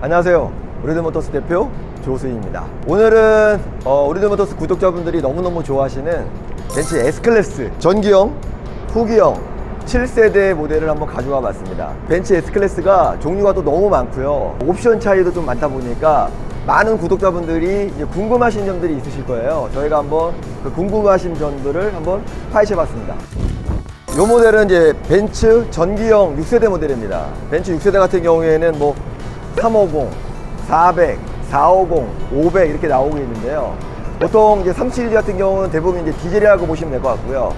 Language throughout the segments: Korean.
안녕하세요. 오리드모터스 대표 조수희입니다. 오늘은 오리드모터스 구독자분들이 너무너무 좋아하시는 벤츠 S클래스 전기형, 후기형 7세대 모델을 한번 가져와 봤습니다. 벤츠 S클래스가 종류가 또 너무 많고요. 옵션 차이도 좀 많다 보니까 많은 구독자분들이 이제 궁금하신 점들이 있으실 거예요. 저희가 한번 그 궁금하신 점들을 한번 파헤쳐 봤습니다. 이 모델은 이제 벤츠 전기형 6세대 모델입니다. 벤츠 6세대 같은 경우에는 뭐 350, 400, 450, 500 이렇게 나오고 있는데요. 보통 이제 3시리즈 같은 경우는 대부분 이제 디젤이라고 보시면 될 것 같고요.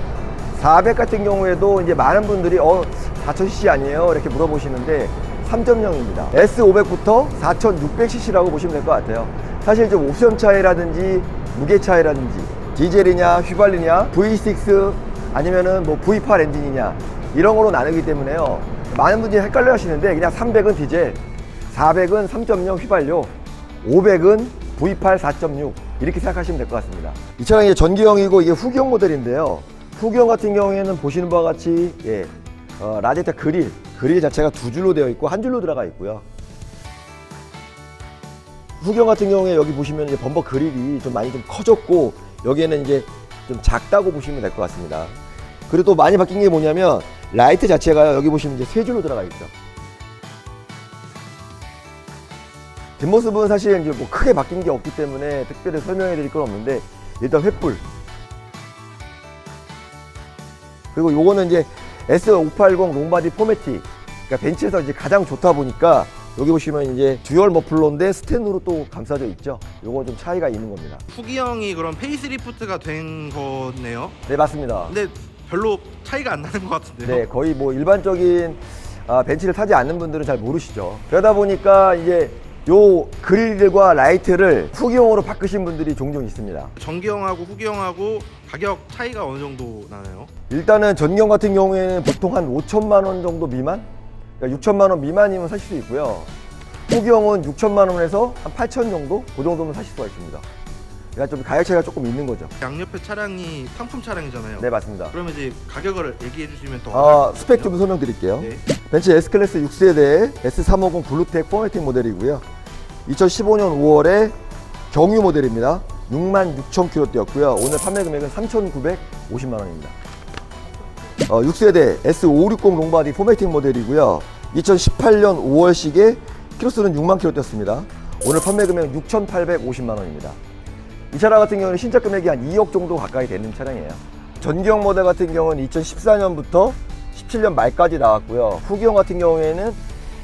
400 같은 경우에도 이제 많은 분들이 4000cc 아니에요? 이렇게 물어보시는데 3.0입니다. S500부터 4600cc라고 보시면 될 것 같아요. 사실 좀 옵션 차이라든지 무게 차이라든지 디젤이냐 휘발유냐 V6 아니면은 뭐 V8 엔진이냐 이런 거로 나누기 때문에요. 많은 분들이 헷갈려 하시는데 그냥 300은 디젤, 400은 3.0 휘발유, 500은 V8 4.6 이렇게 생각하시면 될 것 같습니다. 이 차량이 이제 전기형이고 이게 후기형 모델인데요. 후기형 같은 경우에는 보시는 바와 같이 라제타 그릴 자체가 두 줄로 되어 있고 한 줄로 들어가 있고요. 후기형 같은 경우에 여기 보시면 이제 범퍼 그릴이 좀 많이 좀 커졌고 여기에는 이제 좀 작다고 보시면 될 것 같습니다. 그리고 또 많이 바뀐 게 뭐냐면 라이트 자체가 여기 보시면 이제 세 줄로 들어가 있죠. 뒷모습은 사실 이제 뭐 크게 바뀐 게 없기 때문에 특별히 설명해 드릴 건 없는데 일단 횃불, 그리고 요거는 이제 S580 롱바디 포매틱, 그러니까 벤츠에서 이제 가장 좋다 보니까 여기 보시면 이제 듀얼 머플러인데 스텐으로 또 감싸져 있죠. 요거 좀 차이가 있는 겁니다. 후기형이 그럼 페이스리프트가 된 거네요? 네, 맞습니다. 근데 별로 차이가 안 나는 것 같은데요? 네, 거의 뭐 일반적인 벤츠를 타지 않는 분들은 잘 모르시죠. 그러다 보니까 이제 요 그릴과 라이트를 후기형으로 바꾸신 분들이 종종 있습니다. 전기형하고 후기형하고 가격 차이가 어느 정도 나나요? 일단은 전기형 같은 경우에는 보통 한 5천만 원 정도 미만? 그러니까 6천만 원 미만이면 사실 수 있고요. 후기형은 6천만 원에서 한 8천 정도? 그 정도면 사실 수가 있습니다. 그러니까 좀 가격 차이가 조금 있는 거죠. 양옆에 차량이 상품 차량이잖아요. 네, 맞습니다. 그러면 이제 가격을 얘기해 주시면 더 스펙 좀 설명드릴게요. 네. 벤츠 S클래스 6세대 S350 블루텍 포매틱 모델이고요. 2015년 5월에 경유 모델입니다. 66,000km 뛰었고요. 오늘 판매 금액은 3,950만 원입니다. 6세대 S560 롱바디 포매틱 모델이고요. 2018년 5월식에 키로수는 6만 km 뛰었습니다. 오늘 판매 금액은 6,850만 원입니다. 이 차량 같은 경우는 신차 금액이 한 2억 정도 가까이 되는 차량이에요. 전기형 모델 같은 경우는 2014년부터 17년 말까지 나왔고요. 후기형 같은 경우에는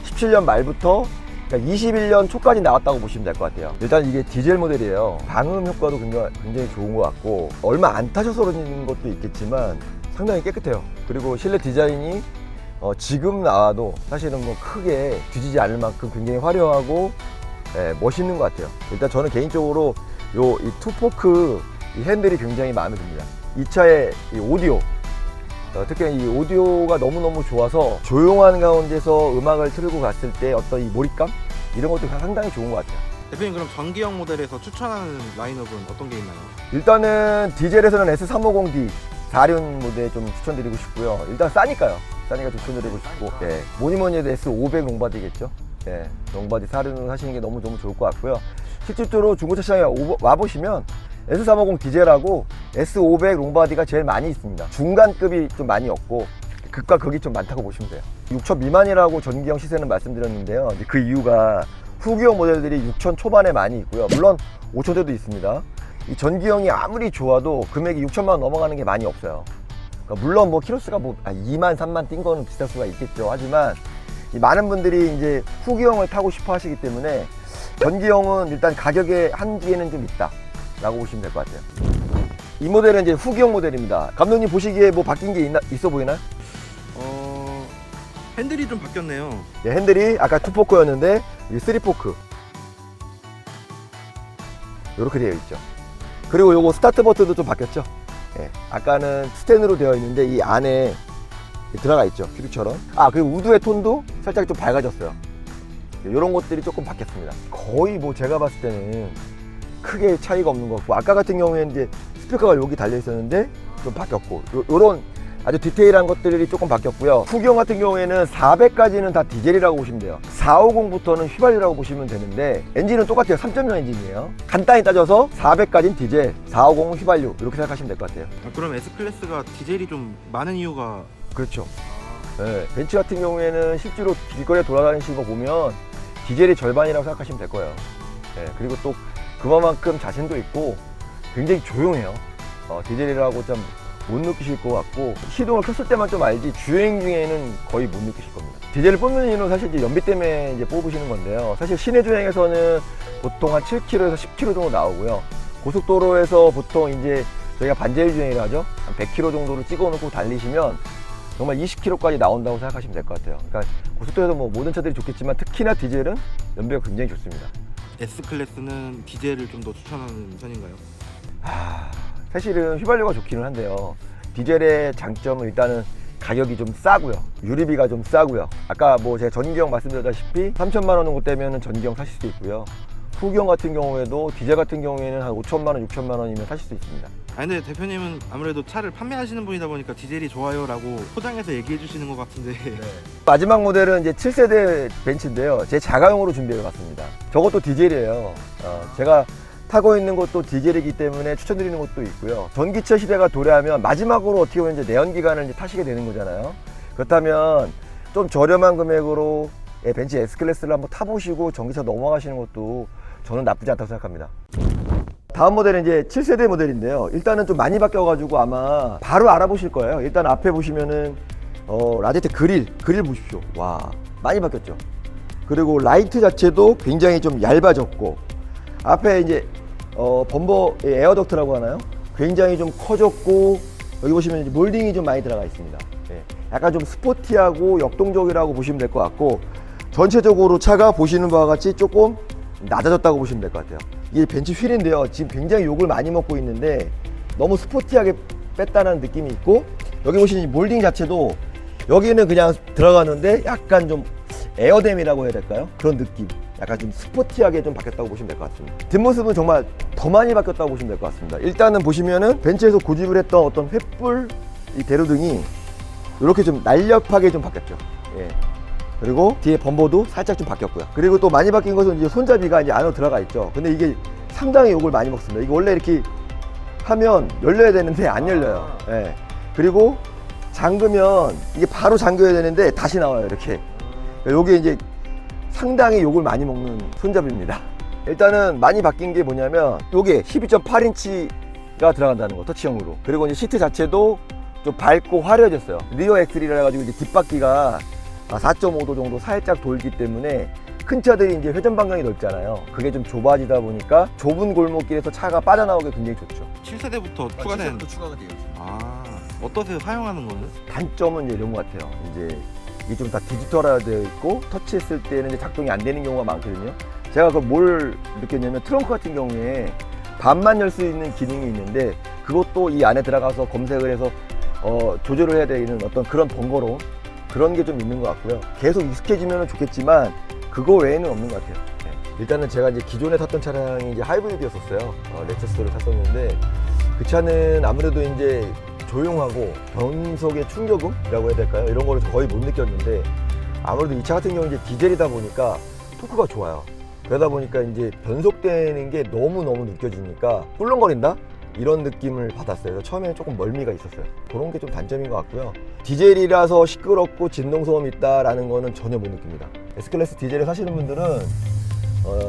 17년 말부터 21년 초까지 나왔다고 보시면 될 것 같아요. 일단 이게 디젤 모델이에요. 방음 효과도 굉장히 좋은 것 같고 얼마 안 타셔서 그런 것도 있겠지만 상당히 깨끗해요. 그리고 실내 디자인이 지금 나와도 사실은 뭐 크게 뒤지지 않을 만큼 굉장히 화려하고 멋있는 것 같아요. 일단 저는 개인적으로 이 투포크 이 핸들이 굉장히 마음에 듭니다. 이 차의 이 오디오, 특히 이 오디오가 너무너무 좋아서 조용한 가운데서 음악을 틀고 갔을 때 어떤 이 몰입감? 이런 것도 상당히 좋은 것 같아요. 대표님 그럼 전기형 모델에서 추천하는 라인업은 어떤 게 있나요? 일단은 디젤에서는 S350D 4륜 모델 좀 추천드리고 싶고요. 일단 싸니까 추천드리고 싶고, 뭐니뭐니 해도 S500 롱바디겠죠. 롱바디 4륜으로 하시는 게 너무 좋을 것 같고요. 실질적으로 중고차 시장에 와보시면 S350 디젤하고 S500 롱바디가 제일 많이 있습니다. 중간급이 좀 많이 없고 극과 극이 좀 많다고 보시면 돼요. 6천 미만이라고 전기형 시세는 말씀드렸는데요. 그 이유가 후기형 모델들이 6천 초반에 많이 있고요. 물론 5천대도 있습니다. 이 전기형이 아무리 좋아도 금액이 6천만 원 넘어가는 게 많이 없어요. 그러니까 물론 뭐 키로수가 뭐 2만 3만 뛴 거는 비쌀 수가 있겠죠. 하지만 이 많은 분들이 이제 후기형을 타고 싶어 하시기 때문에 전기형은 일단 가격의 한계는 좀 있다 라고 보시면 될 것 같아요. 이 모델은 이제 후기형 모델입니다. 감독님 보시기에 뭐 바뀐 게 있어 보이나요? 핸들이 좀 바뀌었네요. 핸들이 아까 2포크였는데 이게 3포크 이렇게 되어 있죠. 그리고 요거 스타트 버튼도 좀 바뀌었죠. 아까는 스텐으로 되어 있는데 이 안에 들어가 있죠. 큐빅처럼. 그리고 우드의 톤도 살짝 좀 밝아졌어요. 이런 것들이 조금 바뀌었습니다. 거의 뭐 제가 봤을 때는 크게 차이가 없는 것 같고, 아까 같은 경우에는 이제 스피커가 여기 달려 있었는데 좀 바뀌었고, 요런 아주 디테일한 것들이 조금 바뀌었고요. 후기형 같은 경우에는 400까지는 다 디젤이라고 보시면 돼요. 450부터는 휘발유라고 보시면 되는데 엔진은 똑같아요. 3.0 엔진이에요. 간단히 따져서 400까지는 디젤, 450은 휘발유 이렇게 생각하시면 될 것 같아요. 그럼 S클래스가 디젤이 좀 많은 이유가 그렇죠. 네, 벤츠 같은 경우에는 실제로 길거리에 돌아다니시는 거 보면 디젤이 절반이라고 생각하시면 될 거예요. 네, 그리고 또 그만큼 자신도 있고 굉장히 조용해요. 디젤이라고 좀 못 느끼실 것 같고 시동을 켰을 때만 좀 알지 주행 중에는 거의 못 느끼실 겁니다. 디젤을 뽑는 이유는 사실 이제 연비 때문에 이제 뽑으시는 건데요. 사실 시내 주행에서는 보통 한 7km에서 10km 정도 나오고요. 고속도로에서 보통 이제 저희가 반제일 주행이라 하죠. 한 100km 정도를 찍어놓고 달리시면 정말 20km까지 나온다고 생각하시면 될 것 같아요. 그러니까 고속도로에서 뭐 모든 차들이 좋겠지만 특히나 디젤은 연비가 굉장히 좋습니다. S클래스는 디젤을 좀 더 추천하는 편인가요? 사실은 휘발유가 좋기는 한데요. 디젤의 장점은 일단은 가격이 좀 싸고요. 유리비가 좀 싸고요. 아까 뭐 제가 전기형 말씀드렸다시피 3천만 원 정도 떼면 전기형 사실 수 있고요. 후기형 같은 경우에도 디젤 같은 경우에는 한 5천만 원, 6천만 원이면 사실 수 있습니다. 근데 대표님은 아무래도 차를 판매하시는 분이다 보니까 디젤이 좋아요라고 포장해서 얘기해 주시는 것 같은데 마지막 모델은 이제 7세대 벤츠인데요. 제 자가용으로 준비해 봤습니다. 저것도 디젤이에요. 제가 타고 있는 것도 디젤이기 때문에 추천드리는 것도 있고요. 전기차 시대가 도래하면 마지막으로 어떻게 보면 이제 내연기관을 이제 타시게 되는 거잖아요. 그렇다면 좀 저렴한 금액으로 벤츠 S클래스를 한번 타보시고 전기차 넘어가시는 것도 저는 나쁘지 않다고 생각합니다. 다음 모델은 이제 7세대 모델인데요. 일단은 좀 많이 바뀌어가지고 아마 바로 알아보실 거예요. 일단 앞에 보시면은 라제트 그릴 보십시오. 와, 많이 바뀌었죠. 그리고 라이트 자체도 굉장히 좀 얇아졌고 앞에 이제 범버 에어덕트라고 하나요? 굉장히 좀 커졌고 여기 보시면 이제 몰딩이 좀 많이 들어가 있습니다. 예, 약간 좀 스포티하고 역동적이라고 보시면 될 것 같고 전체적으로 차가 보시는 바와 같이 조금 낮아졌다고 보시면 될 것 같아요. 이게 벤츠 휠인데요. 지금 굉장히 욕을 많이 먹고 있는데 너무 스포티하게 뺐다는 느낌이 있고 여기 보시는 이 몰딩 자체도 여기는 그냥 들어가는데 약간 좀 에어댐이라고 해야 될까요? 그런 느낌. 약간 좀 스포티하게 좀 바뀌었다고 보시면 될 것 같습니다. 뒷모습은 정말 더 많이 바뀌었다고 보시면 될 것 같습니다. 일단은 보시면은 벤츠에서 고집을 했던 어떤 횃불 이 대로등이 이렇게 좀 날렵하게 좀 바뀌었죠. 예. 그리고 뒤에 범버도 살짝 좀 바뀌었고요. 그리고 또 많이 바뀐 것은 이제 손잡이가 이제 안으로 들어가 있죠. 근데 이게 상당히 욕을 많이 먹습니다. 이게 원래 이렇게 하면 열려야 되는데 안 열려요. 예. 그리고 잠그면 이게 바로 잠겨야 되는데 다시 나와요. 이렇게. 요게 이제 상당히 욕을 많이 먹는 손잡이입니다. 일단은 많이 바뀐 게 뭐냐면 요게 12.8인치가 들어간다는 거, 터치형으로. 그리고 이제 시트 자체도 좀 밝고 화려해졌어요. 리어 엑셀이라 해가지고 이제 뒷바퀴가 4.5도 정도 살짝 돌기 때문에 큰 차들이 이제 회전 반경이 넓잖아요. 그게 좀 좁아지다 보니까 좁은 골목길에서 차가 빠져나오기 굉장히 좋죠. 7세대부터 추가된 추가가 되어 있습니다. 어떠세요? 사용하는 거는? 단점은 이제 이런 것 같아요. 이제 이게 좀 다 디지털화되어 있고 터치했을 때는 이제 작동이 안 되는 경우가 많거든요. 제가 그 뭘 느꼈냐면 트렁크 같은 경우에 반만 열 수 있는 기능이 있는데 그것도 이 안에 들어가서 검색을 해서 조절을 해야 되는 어떤 그런 번거로움 그런 게 좀 있는 것 같고요. 계속 익숙해지면 좋겠지만 그거 외에는 없는 것 같아요. 네. 일단은 제가 이제 기존에 탔던 차량이 이제 하이브리드였었어요. 레크서스를 탔었는데 그 차는 아무래도 이제 조용하고 변속의 충격음이라고 해야 될까요? 이런 거를 거의 못 느꼈는데 아무래도 이 차 같은 경우는 이제 디젤이다 보니까 토크가 좋아요. 그러다 보니까 이제 변속되는 게 너무너무 느껴지니까 꿀렁거린다? 이런 느낌을 받았어요. 그래서 처음에는 조금 멀미가 있었어요. 그런 게 좀 단점인 것 같고요. 디젤이라서 시끄럽고 진동소음이 있다라는 거는 전혀 못 느낍니다. S클래스 디젤을 사시는 분들은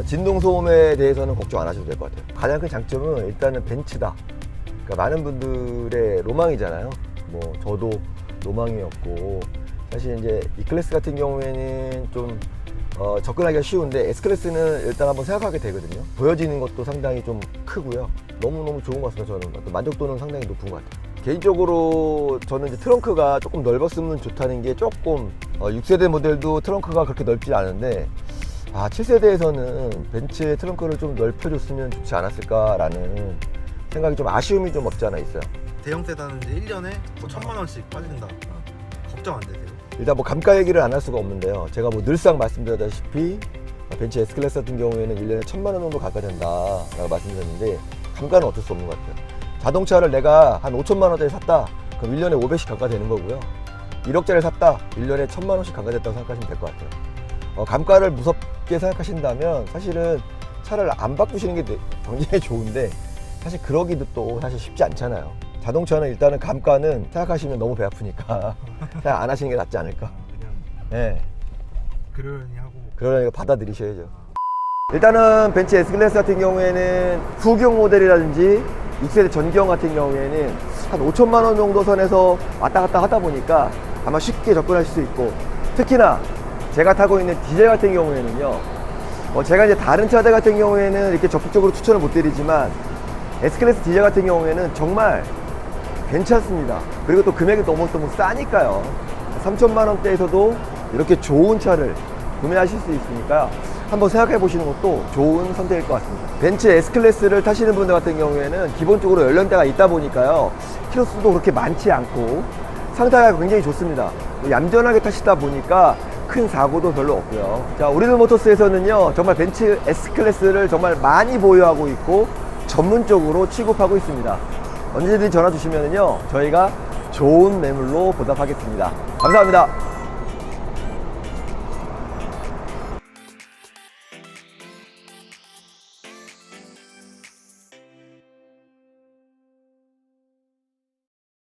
진동소음에 대해서는 걱정 안 하셔도 될 것 같아요. 가장 큰 장점은 일단은 벤츠다. 그러니까 많은 분들의 로망이잖아요. 뭐 저도 로망이었고 사실 이제 E클래스 같은 경우에는 좀 접근하기가 쉬운데 S클래스는 일단 한번 생각하게 되거든요. 보여지는 것도 상당히 좀 크고요. 너무너무 좋은 것 같습니다. 저는 어떤 만족도는 상당히 높은 것 같아요. 개인적으로 저는 이제 트렁크가 조금 넓었으면 좋다는 게 조금 6세대 모델도 트렁크가 그렇게 넓지 않은데 7세대에서는 벤츠의 트렁크를 좀 넓혀줬으면 좋지 않았을까라는 생각이 좀 아쉬움이 좀 없지 않아 있어요. 대형 세단은 이제 1년에 뭐 1,000만 원씩 빠진다. 걱정 안 되세요? 일단 뭐 감가 얘기를 안 할 수가 없는데요. 제가 뭐 늘상 말씀드렸다시피 벤츠 S클래스 같은 경우에는 1년에 1,000만 원 정도 가까이 된다라고 말씀드렸는데 감가는 어쩔 수 없는 것 같아요. 자동차를 내가 한 5천만 원짜리 샀다. 그럼 1년에 500씩 감가되는 거고요. 1억짜리를 샀다, 1년에 1000만 원씩 감가됐다고 생각하시면 될 것 같아요. 감가를 무섭게 생각하신다면 사실은 차를 안 바꾸시는 게 굉장히 좋은데, 사실 그러기도 또 사실 쉽지 않잖아요. 자동차는 일단은 감가는 생각하시면 너무 배 아프니까 생각 안 하시는 게 낫지 않을까. 그냥 네. 그러려니 하고. 그러니까 받아들이셔야죠. 일단은 벤츠 S클래스 같은 경우에는 후기형 모델이라든지 6세대 전기형 같은 경우에는 한 5천만 원 정도 선에서 왔다 갔다 하다 보니까 아마 쉽게 접근하실 수 있고, 특히나 제가 타고 있는 디젤 같은 경우에는요, 제가 이제 다른 차들 같은 경우에는 이렇게 적극적으로 추천을 못 드리지만 S클래스 디젤 같은 경우에는 정말 괜찮습니다. 그리고 또 금액이 너무 싸니까요. 3천만 원대에서도 이렇게 좋은 차를 구매하실 수 있으니까 한번 생각해 보시는 것도 좋은 선택일 것 같습니다. 벤츠 S클래스를 타시는 분들 같은 경우에는 기본적으로 연령대가 있다 보니까요, 키로수도 그렇게 많지 않고 상태가 굉장히 좋습니다. 얌전하게 타시다 보니까 큰 사고도 별로 없고요. 자, 우리들모터스에서는요, 정말 벤츠 S클래스를 정말 많이 보유하고 있고 전문적으로 취급하고 있습니다. 언제든지 전화 주시면요, 저희가 좋은 매물로 보답하겠습니다. 감사합니다.